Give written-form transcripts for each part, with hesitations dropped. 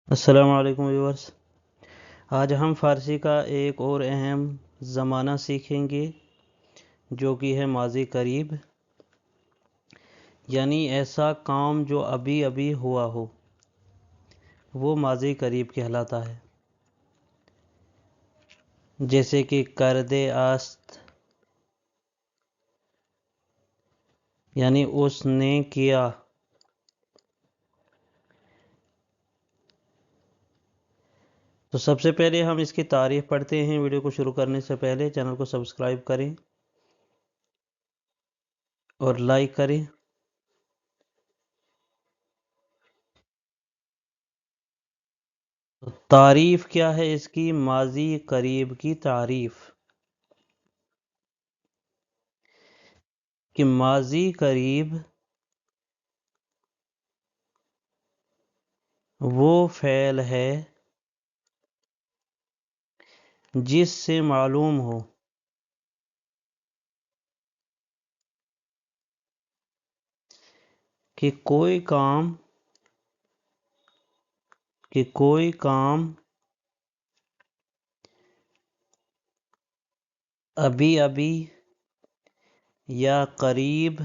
السلام علیکم ویورز، آج ہم فارسی کا ایک اور اہم زمانہ سیکھیں گے جو کہ ہے ماضی قریب، یعنی ایسا کام جو ابھی ابھی ہوا ہو وہ ماضی قریب کہلاتا ہے، جیسے کہ کرد است یعنی اس نے کیا۔ تو سب سے پہلے ہم اس کی تعریف پڑھتے ہیں۔ ویڈیو کو شروع کرنے سے پہلے چینل کو سبسکرائب کریں اور لائک کریں۔ تعریف کیا ہے اس کی؟ ماضی قریب کی تعریف کہ ماضی قریب وہ فعل ہے جس سے معلوم ہو کہ کوئی کام ابھی ابھی یا قریب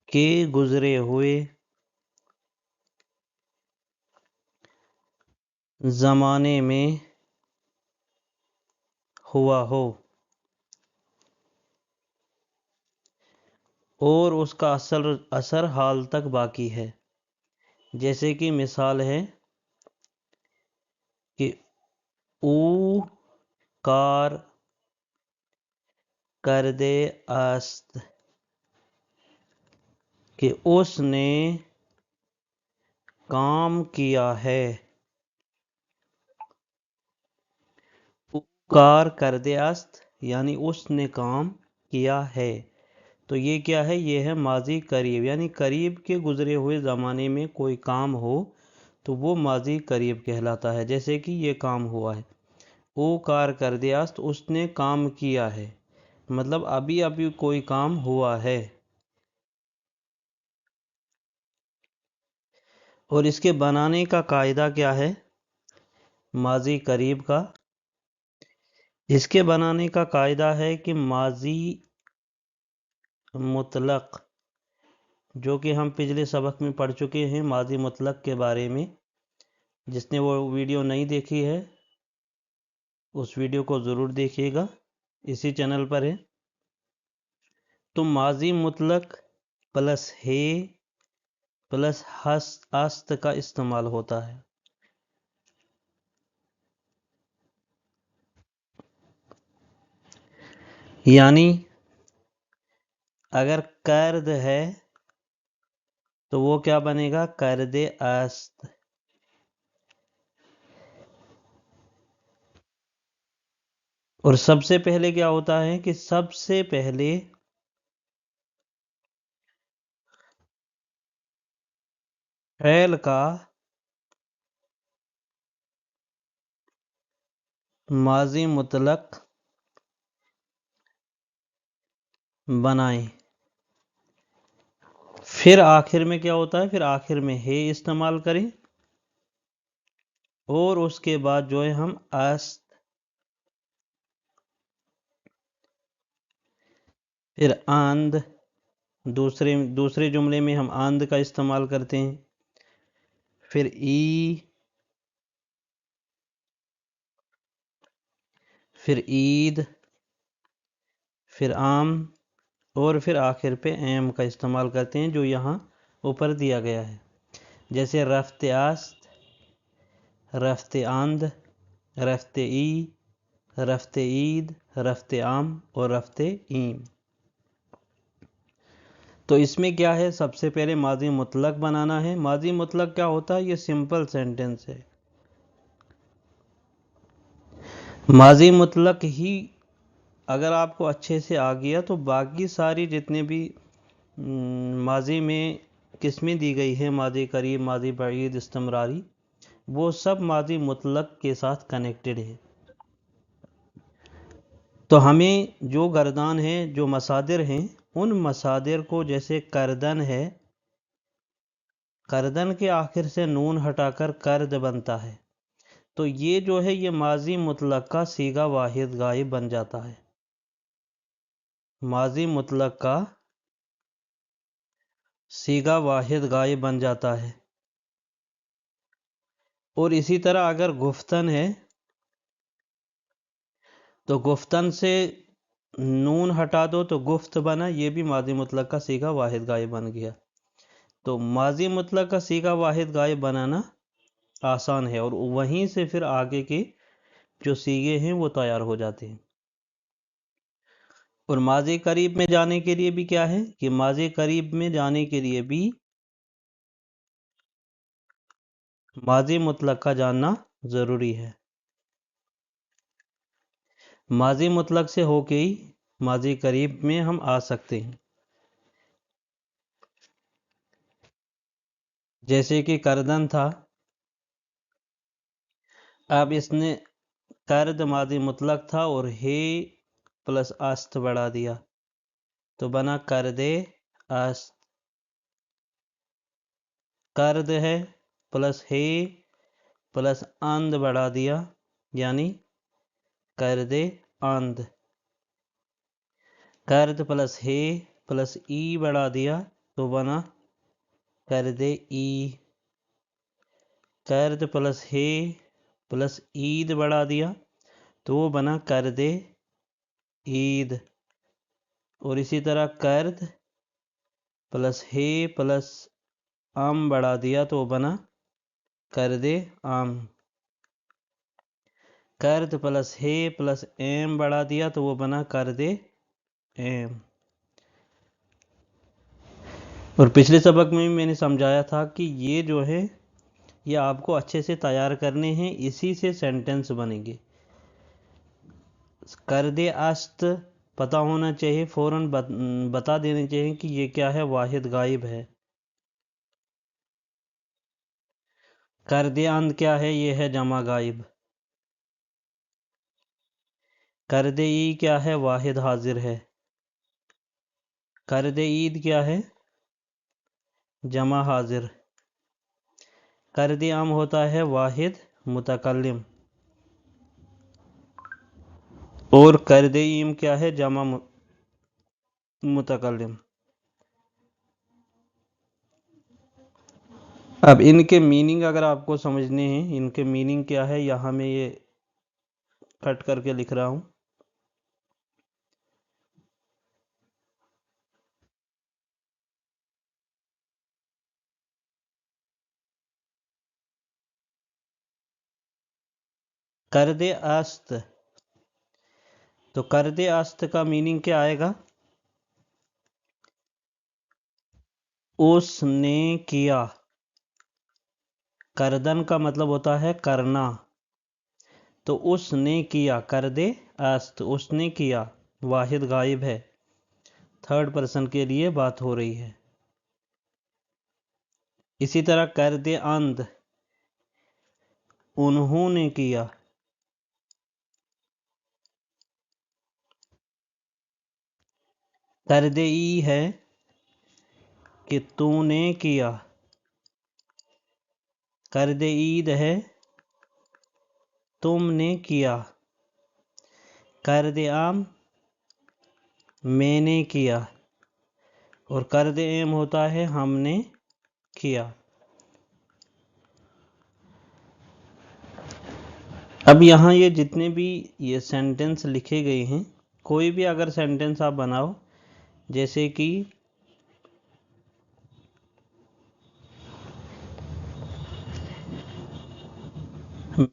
کے گزرے ہوئے زمانے میں ہوا ہو اور اس کا اثر حال تک باقی ہے۔ جیسے کہ مثال ہے کہ او کار کرده است، کہ اس نے کام کیا ہے۔ او کار کرده است یعنی اس نے کام کیا ہے۔ تو یہ کیا ہے؟ یہ ہے ماضی قریب، یعنی قریب کے گزرے ہوئے زمانے میں کوئی کام ہو تو وہ ماضی قریب کہلاتا ہے۔ جیسے کہ یہ کام ہوا ہے، او کار کرده است، اس نے کام کیا ہے، مطلب ابھی ابھی کوئی کام ہوا ہے۔ اور اس کے بنانے کا قاعدہ کیا ہے ماضی قریب کا؟ اس کے بنانے کا قاعدہ ہے کہ ماضی مطلق، جو کہ ہم پچھلے سبق میں پڑھ چکے ہیں ماضی مطلق کے بارے میں۔ جس نے وہ ویڈیو نہیں دیکھی ہے اس ویڈیو کو ضرور دیکھیے گا، اسی چینل پر ہے۔ تو ماضی مطلق پلس ہے پلس است کا استعمال ہوتا ہے۔ یعنی اگر کرد ہے تو وہ کیا بنے گا؟ کرد است۔ اور سب سے پہلے کیا ہوتا ہے کہ سب سے پہلے فعل کا ماضی مطلق بنائیں، پھر آخر میں کیا ہوتا ہے؟ پھر آخر میں ہے استعمال کریں اور اس کے بعد جو ہے ہم است، پھر آند، دوسرے جملے میں ہم آند کا استعمال کرتے ہیں، پھر ای، پھر عید، پھر عام، اور پھر آخر پہ ایم کا استعمال کرتے ہیں جو یہاں اوپر دیا گیا ہے۔ جیسے رفت است، رفت آند، رفت ای، رفت عید، رفت عام اور رفت ایم۔ تو اس میں کیا ہے؟ سب سے پہلے ماضی مطلق بنانا ہے۔ ماضی مطلق کیا ہوتا ہے؟ یہ سمپل سینٹنس ہے۔ ماضی مطلق ہی اگر آپ کو اچھے سے آ گیا تو باقی ساری جتنے بھی ماضی میں قسمیں دی گئی ہیں، ماضی قریب، ماضی بعید، استمراری، وہ سب ماضی مطلق کے ساتھ کنیکٹڈ ہے۔ تو ہمیں جو گردان ہیں، جو مصادر ہیں، ان مصادر کو، جیسے کردن ہے کردن کے آخر سے نون ہٹا کر کرد بنتا ہے، تو یہ جو ہے یہ ماضی مطلق کا صیغہ واحد غائب بن جاتا ہے، ماضی مطلق کا صیغہ واحد غائب بن جاتا ہے۔ اور اسی طرح اگر گفتن ہے تو گفتن سے نون ہٹا دو تو گفت بنا، یہ بھی ماضی مطلق کا صیغہ واحد غائب بن گیا۔ تو ماضی مطلق کا صیغہ واحد غائب بنانا آسان ہے، اور وہیں سے پھر آگے کے جو صیغے ہیں وہ تیار ہو جاتے ہیں۔ اور ماضی قریب میں جانے کے لیے بھی کیا ہے کہ ماضی قریب میں جانے کے لیے بھی ماضی مطلق کا جاننا ضروری ہے۔ ماضی مطلق سے ہو کے ہی ماضی قریب میں ہم آ سکتے ہیں، جیسے کہ کردن تھا، اب اس نے کرد ماضی مطلق تھا اور ہے پلس است بڑھا دیا تو بنا کردے است، کرد ہے پلس ہے پلس اند بڑھا دیا یعنی کردے اند، کرد پلس ہے پلس ای بڑھا دیا تو بنا کردے ای، کرد پلس ہے پلس عید بڑھا دیا تو وہ بنا کردے عید، اور اسی طرح کرد پلس ہے پلس ام بڑھا دیا تو وہ بنا کردے ام، کرد پلس ہے پلس ایم بڑھا دیا تو وہ بنا کردے ایم۔ اور پچھلے سبق میں بھی میں نے سمجھایا تھا کہ یہ جو ہے یہ آپ کو اچھے سے تیار کرنے ہیں، اسی سے سینٹنس بنیں گے۔ کردے است پتہ ہونا چاہیے، فوراً بتا دینے چاہیے کہ یہ کیا ہے، واحد غائب ہے۔ کردے اند کیا ہے، یہ ہے جمع غائب۔ کردے ای کیا ہے، واحد حاضر ہے۔ کردے عید کیا ہے، جمع حاضر۔ کردے ام ہوتا ہے واحد متکلم، اور کردے ایم کیا ہے، جمع متکلم۔ اب ان کے میننگ اگر آپ کو سمجھنے ہیں، ان کے میننگ کیا ہے، یہاں میں یہ کٹ کر کے لکھ رہا ہوں۔ کردے است، تو کردے است کا میننگ کیا آئے گا، اس نے کیا۔ کردن کا مطلب ہوتا ہے کرنا، تو اس نے کیا، کردے است اس نے کیا، واحد غائب ہے، تھرڈ پرسن کے لیے بات ہو رہی ہے۔ اسی طرح کردے اند انہوں نے کیا، کردے ای ہے کہ تو نے کیا، کردے عید ہے تم نے کیا، کردے عام میں نے کیا، اور کردے ایم ہوتا ہے ہم نے کیا۔ اب یہاں یہ جتنے بھی یہ سینٹنس لکھے گئے ہیں، کوئی بھی اگر سینٹنس آپ بناؤ، جیسے کہ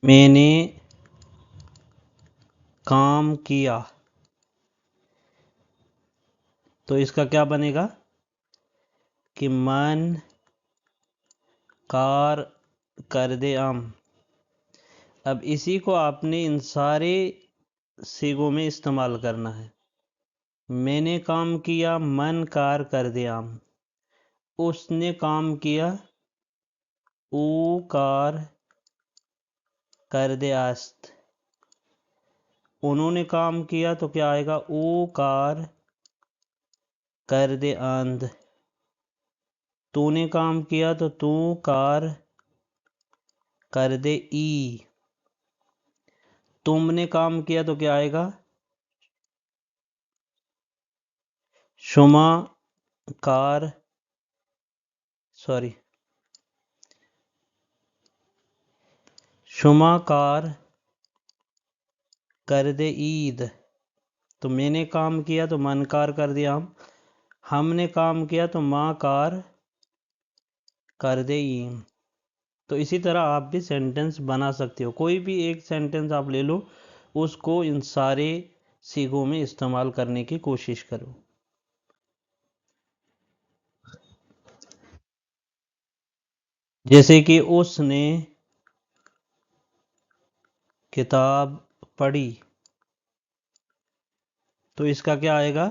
میں نے کام کیا، تو اس کا کیا بنے گا کہ من کار کردے ام۔ اب اسی کو آپ نے ان سارے صیغوں میں استعمال کرنا ہے۔ میں نے کام کیا، من کار کردے ام۔ اس نے کام کیا، او کار کردے است۔ انہوں نے کام کیا تو کیا آئے گا، او کار کردے اند۔ تو نے کام کیا تو تو کار کر دے ای. تم نے کام کیا تو کیا آئے گا؟ شما کار شما کار کر دے عید. تو میں نے کام کیا تو من کار کر دیا ہم نے کام کیا تو ماں کار کر دے ایم. تو اسی طرح آپ بھی سینٹنس بنا سکتے ہو. کوئی بھی ایک سینٹنس آپ لے لو، اس کو ان سارے سیغوں میں استعمال کرنے کی کوشش کرو. جیسے کہ اس نے کتاب پڑھی، تو اس کا کیا آئے گا؟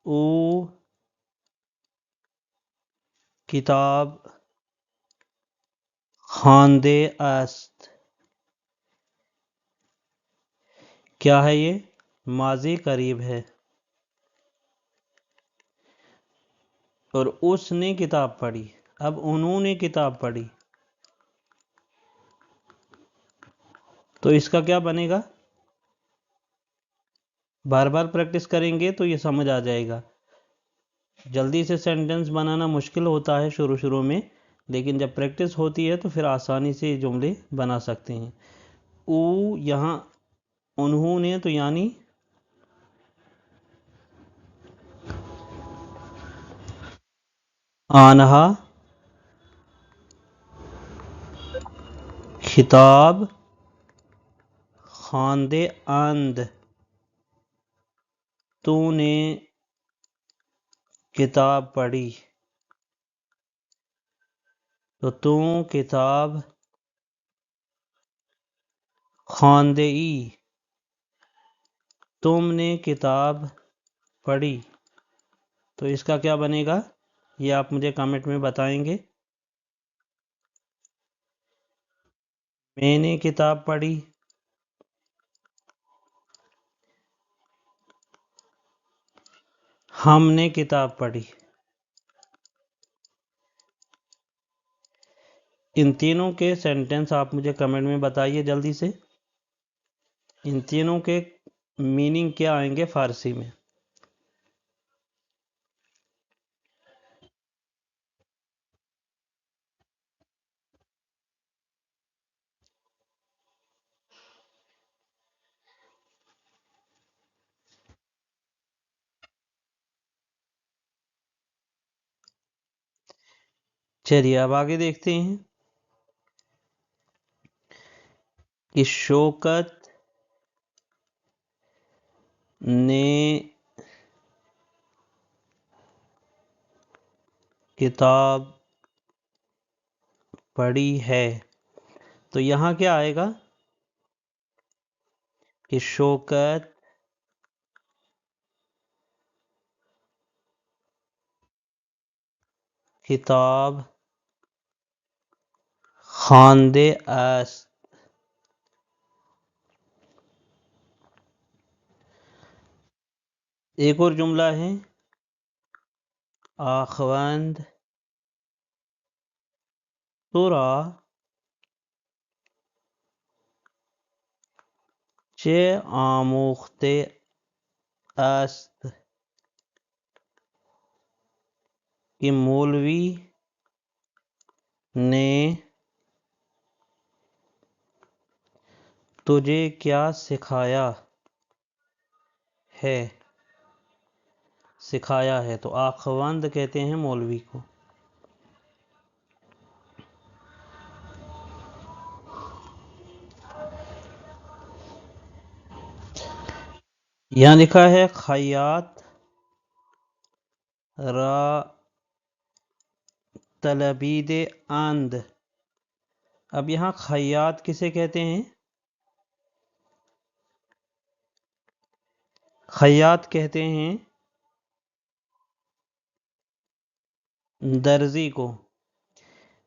او کتاب خواندے است. کیا ہے یہ؟ ماضی قریب ہے. اور اس نے کتاب پڑھی. اب انہوں نے کتاب پڑھی، تو اس کا کیا بنے گا؟ بار بار پریکٹس کریں گے تو یہ سمجھ آ جائے گا. جلدی سے سینٹنس بنانا مشکل ہوتا ہے شروع میں، لیکن جب پریکٹس ہوتی ہے تو پھر آسانی سے یہ جملے بنا سکتے ہیں. او یہاں انہوں نے تو یعنی آنہا کتاب خواندے اند. تو نے کتاب پڑھی تو تم کتاب خواندے ای. تم نے کتاب پڑھی، تو اس کا کیا بنے گا؟ یہ آپ مجھے کامنٹ میں بتائیں گے. میں نے کتاب پڑھی، ہم نے کتاب پڑھی. ان تینوں کے سینٹنس آپ مجھے کمنٹ میں بتائیے جلدی سے. ان تینوں کے میننگ کیا آئیں گے فارسی میں؟ چلیے اب آگے دیکھتے ہیں کہ شوکت نے کتاب پڑھی ہے. تو یہاں کیا آئے گا کہ شوکت کتاب خواندے است. ایک اور جملہ ہے آخوند تورا چه آموخته است. کہ مولوی نے تجھے کیا سکھایا ہے. سکھایا ہے تو آخوند کہتے ہیں مولوی کو. یہاں لکھا ہے خیاط را طلبید اند. اب یہاں خیاط کسے کہتے ہیں؟ خیاط کہتے ہیں درزی کو.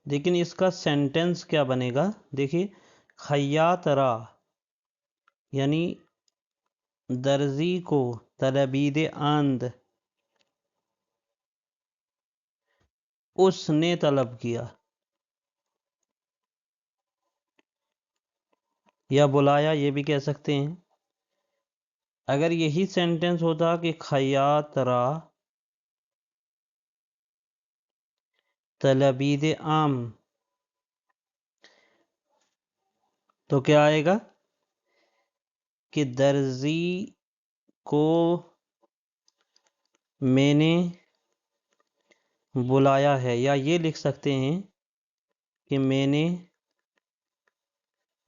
لیکن اس کا سینٹنس کیا بنے گا؟ دیکھیے خیاط را یعنی درزی کو طلبید اند اس نے طلب کیا یا بلایا، یہ بھی کہہ سکتے ہیں۔ اگر یہی سینٹنس ہوتا کہ خیاط را طلبید عام، تو کیا آئے گا کہ درزی کو میں نے بلایا ہے، یا یہ لکھ سکتے ہیں کہ میں نے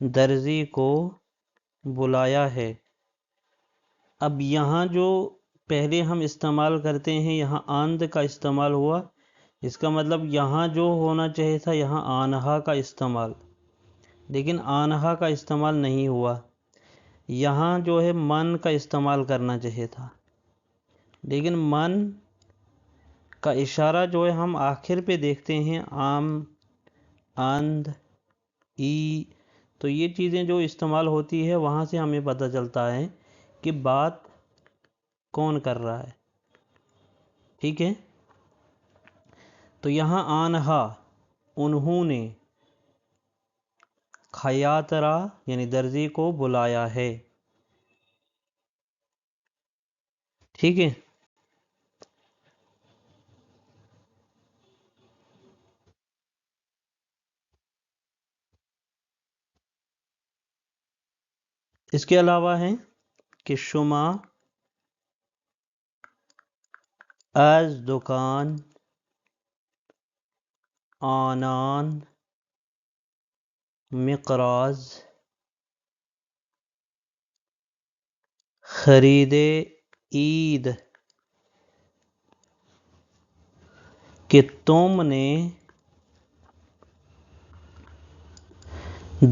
درزی کو بلایا ہے۔ اب یہاں جو پہلے ہم استعمال کرتے ہیں، یہاں آند کا استعمال ہوا، اس کا مطلب یہاں جو ہونا چاہیے تھا یہاں آنہا کا استعمال، لیکن آنہا کا استعمال نہیں ہوا۔ یہاں جو ہے من کا استعمال کرنا چاہیے تھا، لیکن من کا اشارہ جو ہے ہم آخر پہ دیکھتے ہیں، آم، اند، ای، تو یہ چیزیں جو استعمال ہوتی ہے وہاں سے ہمیں پتہ چلتا ہے کہ بات کون کر رہا ہے۔ ٹھیک ہے، تو یہاں آنہا انہوں نے خیاط را یعنی درزی کو بلایا ہے۔ ٹھیک ہے، اس کے علاوہ ہے کہ شما از دکان آنان مقراض خرید عید، کہ تم نے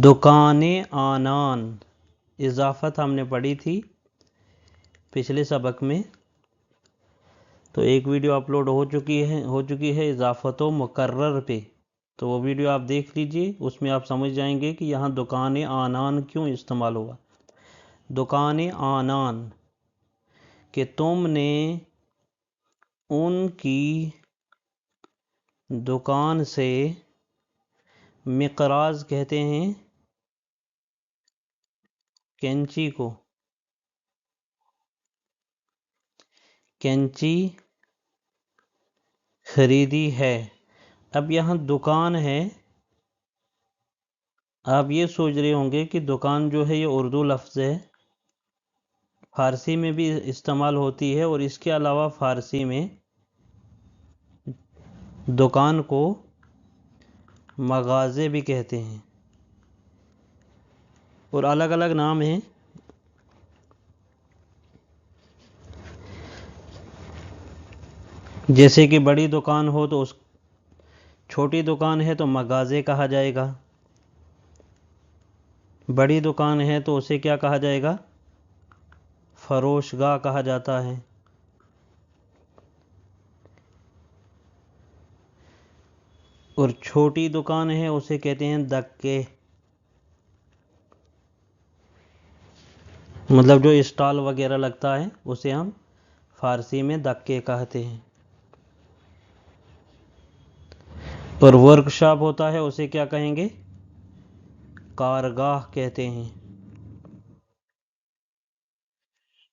دکان آنان، اضافت ہم نے پڑھی تھی پچھلے سبق میں، تو ایک ویڈیو اپلوڈ ہو چکی ہے اضافت و مکرر پہ، تو وہ ویڈیو آپ دیکھ لیجئے، اس میں آپ سمجھ جائیں گے کہ یہاں دکان آنان کیوں استعمال ہوا۔ دکان آنان، کہ تم نے ان کی دکان سے، مقراض کہتے ہیں کینچی کو، کینچی خریدی ہے۔ اب یہاں دکان ہے، آپ یہ سوچ رہے ہوں گے کہ دکان جو ہے یہ اردو لفظ ہے، فارسی میں بھی استعمال ہوتی ہے، اور اس کے علاوہ فارسی میں دکان کو مغازے بھی کہتے ہیں، اور الگ الگ نام ہیں۔ جیسے کہ بڑی دکان ہو تو چھوٹی دکان ہے تو مغازے کہا جائے گا، بڑی دکان ہے تو اسے کیا کہا جائے گا، فروش گاہ کہا جاتا ہے، اور چھوٹی دکان ہے اسے کہتے ہیں دکے، مطلب جو اسٹال وغیرہ لگتا ہے اسے ہم فارسی میں دکے کہتے ہیں، اور ورک شاپ ہوتا ہے اسے کیا کہیں گے، کارگاہ کہتے ہیں،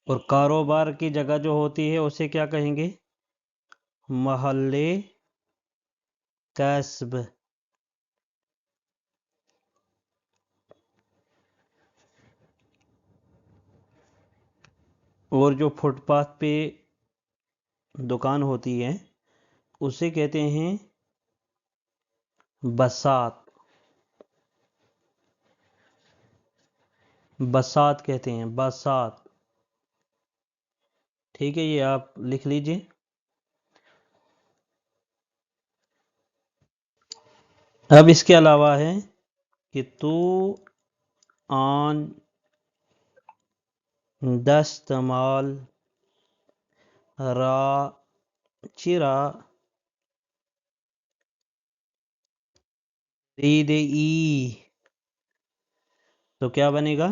اور کاروبار کی جگہ جو ہوتی ہے اسے کیا کہیں گے، محلے کسب۔ اور جو فٹ پاتھ پہ دکان ہوتی ہے اسے کہتے ہیں بسات، بسات کہتے ہیں، بسات۔ ٹھیک ہے، یہ آپ لکھ لیجئے۔ اب اس کے علاوہ ہے کہ تو آن دستمال را چرا خرید ای، تو کیا بنے گا،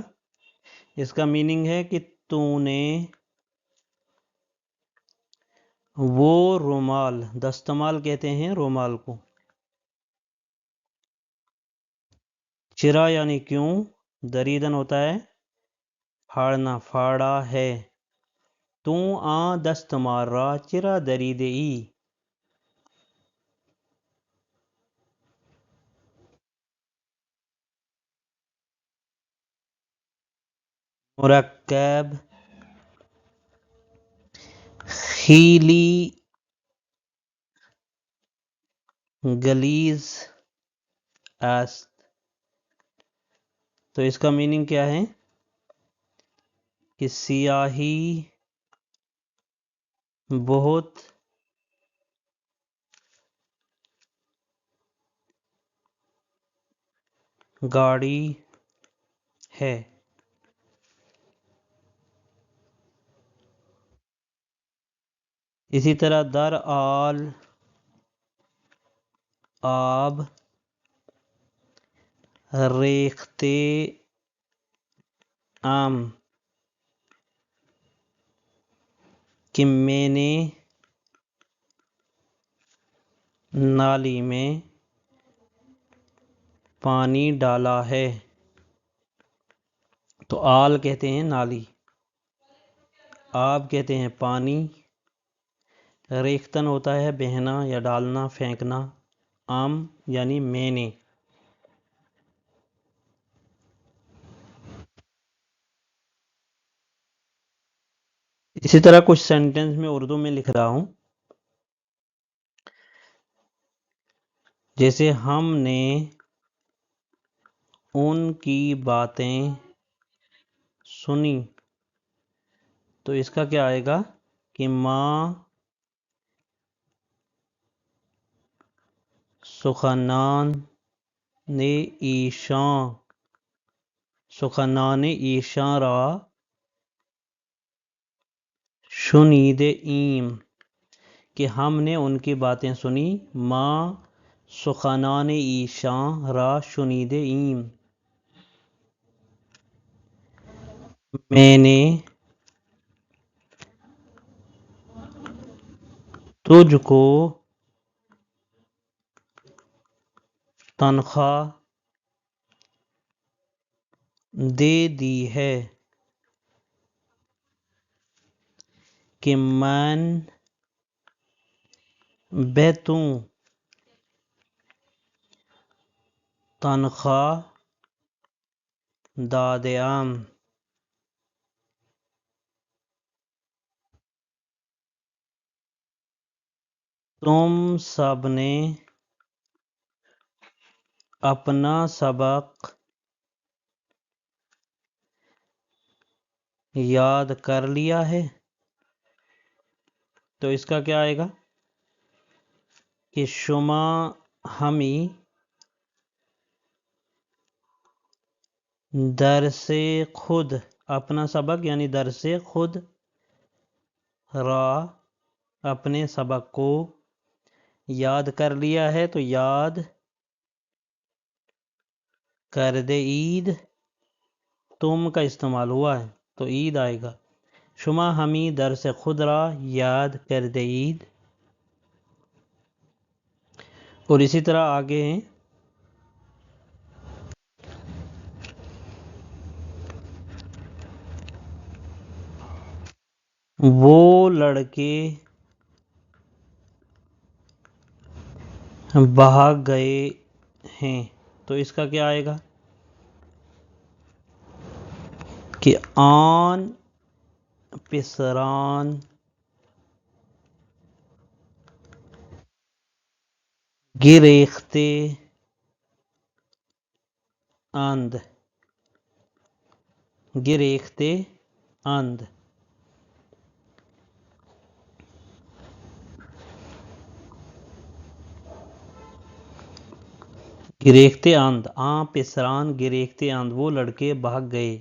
اس کا میننگ ہے کہ تو نے وہ رومال، دستمال کہتے ہیں رومال کو. چرا یعنی کیوں، دریدن ہوتا ہے پھاڑنا، پھاڑا ہے. تو دست مار را چرا دریدے ای. مرکب، خیلی، گلیز است. تو اس کا میننگ کیا ہے کہ سیاہی بہت گاڑی ہے. اسی طرح در آل آب ریختے کہ میں نے نالی میں پانی ڈالا ہے. تو آل کہتے ہیں نالی، آب کہتے ہیں پانی، ریختن ہوتا ہے بہنا یا ڈالنا، پھینکنا، یعنی میں نے. اسی طرح کچھ سینٹنس میں اردو میں لکھ رہا ہوں. جیسے ہم نے ان کی باتیں سنی، تو اس کا کیا آئے گا کہ ماں سخنان نے ایشاں را شنید ایم، کہ ہم نے ان کی باتیں سنی. ماں سخنان ایشاں را شنید ایم، میں نے تجھ کو تنخواہ دے دی ہے. کہ من بیتوں تنخواہ دادیام. تم سب نے اپنا سبق یاد کر لیا ہے. تو اس کا کیا آئے گا کہ شما ہمی درس خود، اپنا سبق یعنی درس خود، را اپنے سبق کو، یاد کر لیا ہے. تو یاد کر دے عید، تم کا استعمال ہوا ہے تو عید آئے گا. شما ہمی درس خود را یاد کر دے عید. اور اسی طرح آگے ہیں وہ لڑکے بھاگ گئے ہیں. تو اس کا کیا آئے گا کہ آن پسران گریختے اند، گریختے اند. گریختے اند، پسران گریختے اند، وہ لڑکے بھاگ گئے.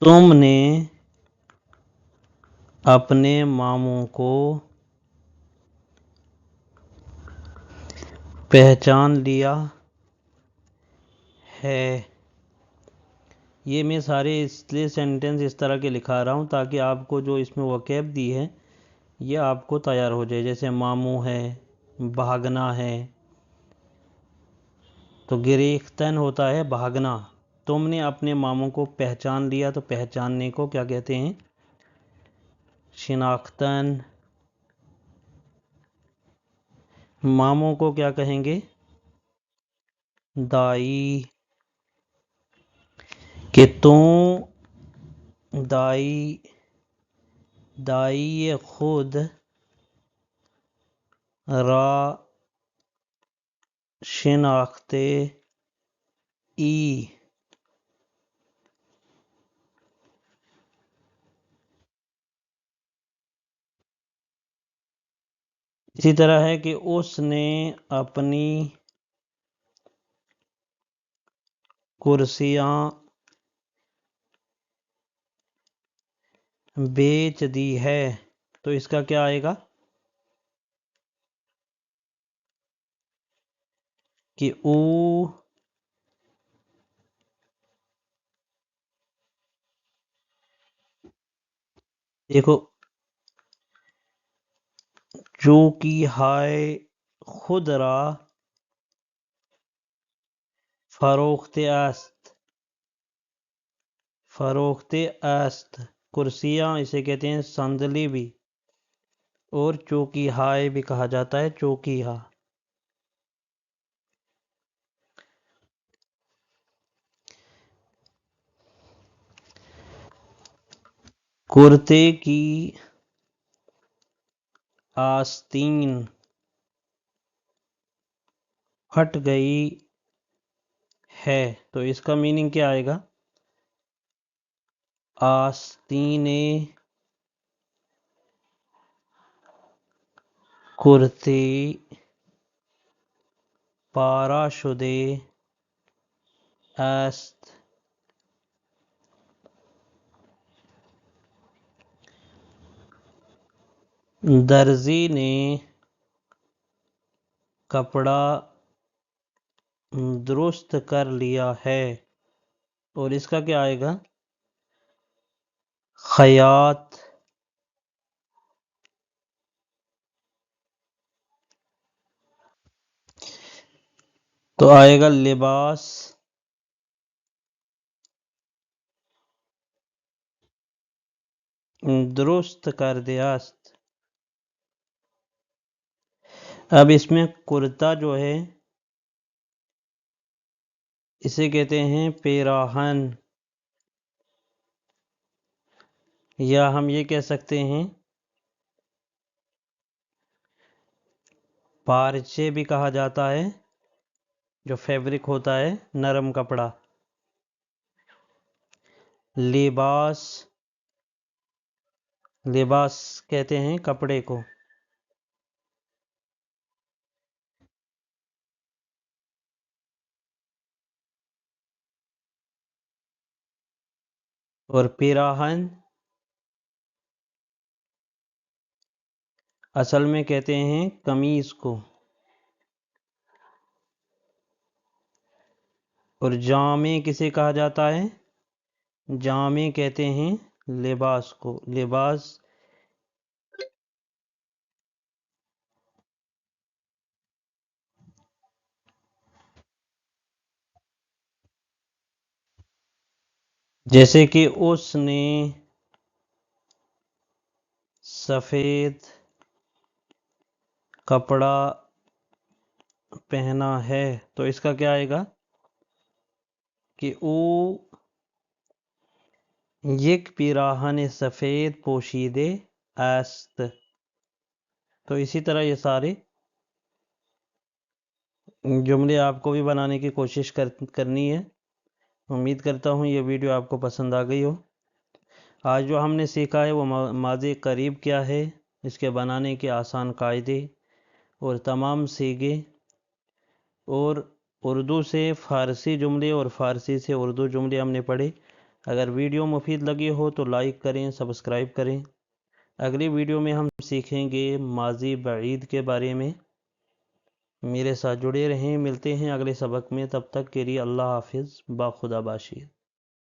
تم نے اپنے ماموں کو پہچان لیا ہے. یہ میں سارے اس لیے سینٹنس اس طرح کے لکھا رہا ہوں تاکہ آپ کو جو اس میں وکیب دی ہے یہ آپ کو تیار ہو جائے. جیسے ماموں ہے، بھاگنا ہے، تو گریختن ہوتا ہے بھاگنا. تم نے اپنے ماموں کو پہچان لیا تو پہچاننے کو کیا کہتے ہیں؟ شناختن. ماموں کو کیا کہیں گے؟ دائی. کہ تم دائی خود را شناختے ای. اسی طرح ہے کہ اس نے اپنی کرسیاں بیچ دی ہے، تو اس کا کیا آئے گا؟ کہ او دیکھو جو کی ہائے خود را فروخته است. کرسیاں اسے کہتے ہیں صندلی بھی، اور چوکی ہائے بھی کہا جاتا ہے چوکی ہا. کرتے کی آستین پھٹ گئی ہے، تو اس کا میننگ کیا آئے گا؟ آستین کرتے پارا شده است. درزی نے کپڑا درست کر لیا ہے، اور اس کا کیا آئے گا؟ خیاط. تو آئے گا لباس درست کر دیا است. اب اس میں کرتا جو ہے اسے کہتے ہیں پیراہن، یا ہم یہ کہہ سکتے ہیں پارچے بھی کہا جاتا ہے، جو فیبرک ہوتا ہے نرم کپڑا. لباس کہتے ہیں کپڑے کو. اور پیراہن اصل میں کہتے ہیں قمیص کو. اور جامع کسے کہا جاتا ہے؟ جامع کہتے ہیں لباس کو. لباس جیسے کہ اس نے سفید کپڑا پہنا ہے، تو اس کا کیا آئے گا؟ کہ او یک پیراہن سفید پوشیدے است. تو اسی طرح یہ سارے جملے آپ کو بھی بنانے کی کوشش کرنی ہے. امید کرتا ہوں یہ ویڈیو آپ کو پسند آ گئی ہو. آج جو ہم نے سیکھا ہے وہ ماضی قریب کیا ہے، اس کے بنانے کے آسان قاعدے اور تمام سیغے، اور اردو سے فارسی جملے اور فارسی سے اردو جملے ہم نے پڑھے. اگر ویڈیو مفید لگی ہو تو لائک کریں، سبسکرائب کریں. اگلی ویڈیو میں ہم سیکھیں گے ماضی بعید کے بارے میں. میرے ساتھ جڑے رہیں. ملتے ہیں اگلے سبق میں. تب تک کے لیے اللہ حافظ. با خدا باشید.